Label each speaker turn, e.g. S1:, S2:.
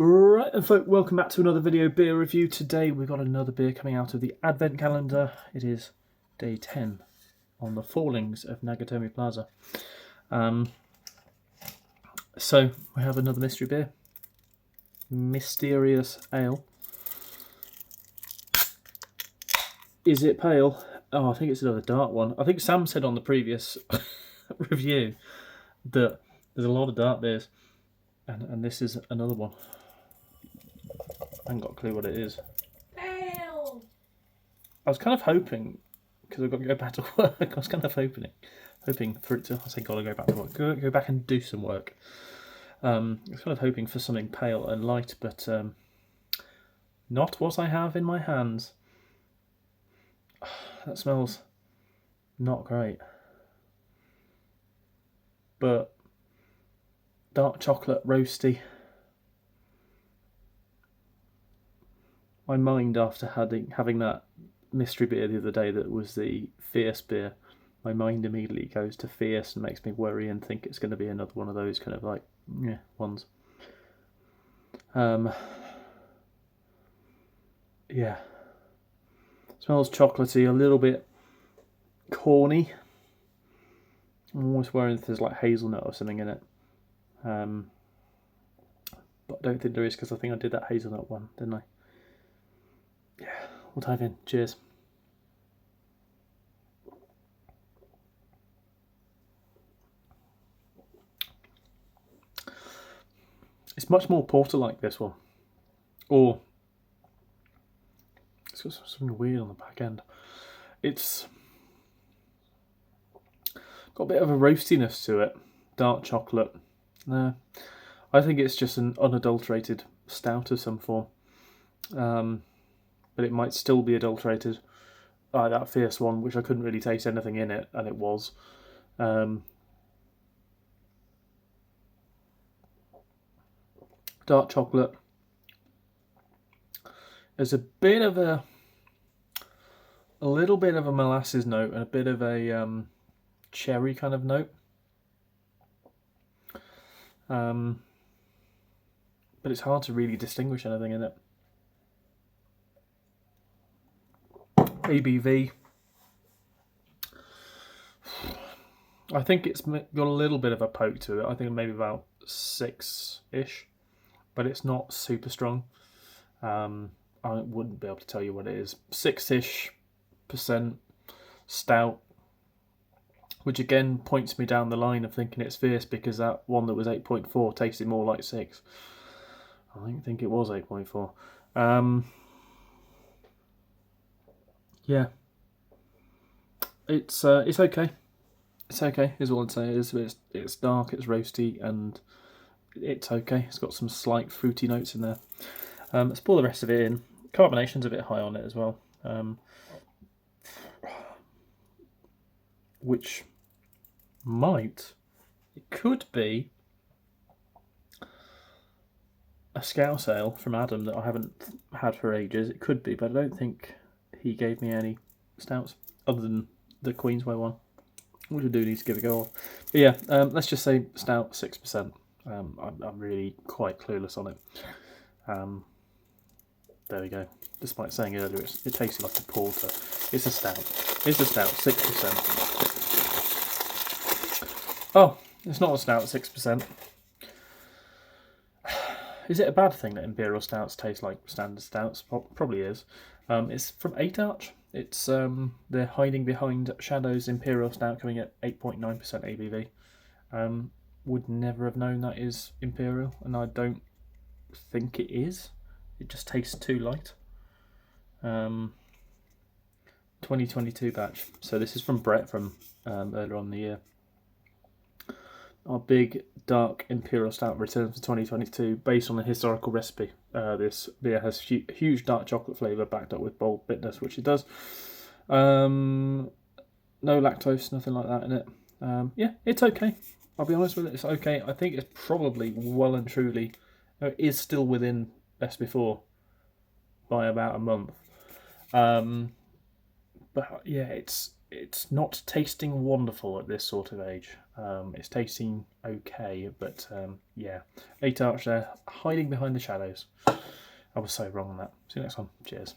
S1: Right, and folk, welcome back to another video beer review. Today we've got another beer coming out of the Advent calendar. It is day 10 on the Fallings of Nagatomi Plaza. So we have another mystery beer, Mysterious Ale. Is it pale? Oh, I think it's another dark one. I think Sam said on the previous review that there's a lot of dark beers, and this is another one. I haven't got a clue what it is.
S2: Pale.
S1: I was kind of hoping, because I've got to go back to work, I was kind of hoping for it to, I say gotta go back to work, go back and do some work. I was kind of hoping for something pale and light, but not what I have in my hands. That smells not great. But dark chocolate, roasty. My mind, after having that mystery beer the other day that was the Fierce beer, my mind immediately goes to Fierce and makes me worry and think it's going to be another one of those kind of like ones. Yeah, smells chocolatey, a little bit corny. I'm almost worrying if there's like hazelnut or something in it, but I don't think there is, because I think I did that hazelnut one, didn't I? Yeah, we'll dive in. Cheers. It's much more porter-like, this one. Or it's got something weird on the back end. It's got a bit of a roastiness to it. Dark chocolate. No, I think it's just an unadulterated stout of some form. But it might still be adulterated. That Fierce one, which I couldn't really taste anything in it, and it was. Dark chocolate. There's a little bit of a molasses note and a bit of a cherry kind of note. But it's hard to really distinguish anything in it. ABV. I think it's got a little bit of a poke to it. I think maybe about 6-ish, but it's not super strong. I wouldn't be able to tell you what it is. 6-ish% stout, which again points me down the line of thinking it's Fierce, because that one that was 8.4 tasted more like 6. I don't think it was 8.4. Yeah, it's okay. It's okay, is all I'd say. It's dark, it's roasty, and it's okay. It's got some slight fruity notes in there. Let's pour the rest of it in. Carbonation's a bit high on it as well, which it could be a Scouse Ale from Adam that I haven't had for ages. It could be, but I don't think he gave me any stouts other than the Queensway one, which I do need to give a go of. But yeah, let's just say stout, 6%. I'm really quite clueless on it. There we go. Despite saying earlier it tasted like a porter, it's a stout. It's a stout, 6%. Oh, it's not a stout, 6%. Is it a bad thing that Imperial Stouts taste like standard stouts? Probably is. It's from 8 Arch. It's they're hiding behind shadows Imperial Stout, coming at 8.9% ABV. Would never have known that is Imperial, and I don't think it is. It just tastes too light. 2022 batch. So this is from Brett from earlier on in the year. Our big dark Imperial Stout returns for 2022 based on a historical recipe. This beer has huge dark chocolate flavour backed up with bold bitterness, which it does. No lactose, nothing like that in it. Yeah, it's okay. I'll be honest with it, it's okay. I think it's probably well and truly, it is still within best before by about a month. But yeah, it's it's not tasting wonderful at this sort of age. It's tasting okay, but yeah, 8 Arch there, hiding behind the shadows. I was so wrong on that. See you next one. Cheers.